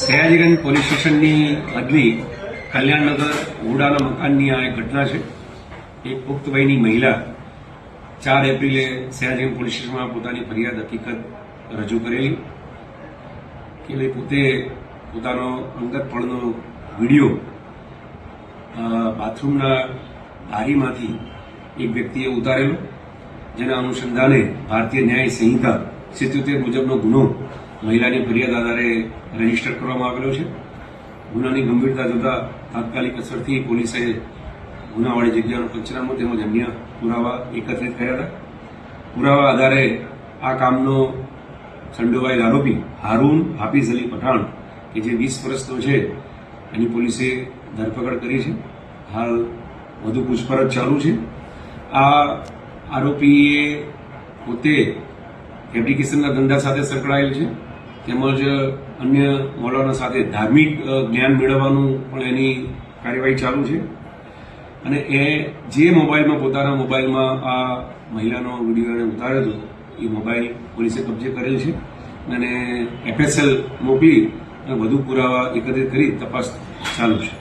Sayajiganj police સ્ટેશનની હદની કલ્યાણનગર વુડાના મકાનની આ એક ઘટના છે. એક પુખ્ત વયની મહિલા 4 એપ્રિલે સયાજીગંજ પોલીસ સ્ટેશનમાં પોતાની ફરિયાદ હકીકત રજૂ કરેલી કે ભાઈ પોતે પોતાનો અંગત પળનો વિડીયો બાથરૂમના બારીમાંથી એક વ્યક્તિએ ઉતારેલો, જેના અનુસંધાને ભારતીય ન્યાય સંહિતા 77 મુજબનો ગુનો મહિલાની ફરિયાદ આધારે રજીસ્ટર કરવામાં આવેલો છે. ગુનાની ગંભીરતા જોતા તાત્કાલિક અસરથી પોલીસે ગુનાવાળી જગ્યાનું પંચનામું તેમજ અન્ય પુરાવા એકત્રિત કર્યા હતા. પુરાવા આધારે આ કામનો સંડોવાયેલ આરોપી હારૂન હાફિઝ અલી પઠાણ કે જે 20 વર્ષનો છે, એની પોલીસે ધરપકડ કરી છે. હાલ વધુ પૂછપરછ ચાલુ છે. આ આરોપીએ પોતે ફેબ્રિકેશનના ધંધા સાથે સંકળાયેલ છે, તેમજ અન્ય મોલાના સાથે ધાર્મિક જ્ઞાન મેળવવાનું પણ એની કાર્યવાહી ચાલુ છે. અને એ જે મોબાઈલમાં પોતાના મોબાઈલમાં આ મહિલાનો વિડીયો ઉતાર્યો હતો એ મોબાઈલ પોલીસે કબજે કરેલ છે અને FSL મોકલી અને વધુ પુરાવા એકત્રિત કરી તપાસ ચાલુ છે.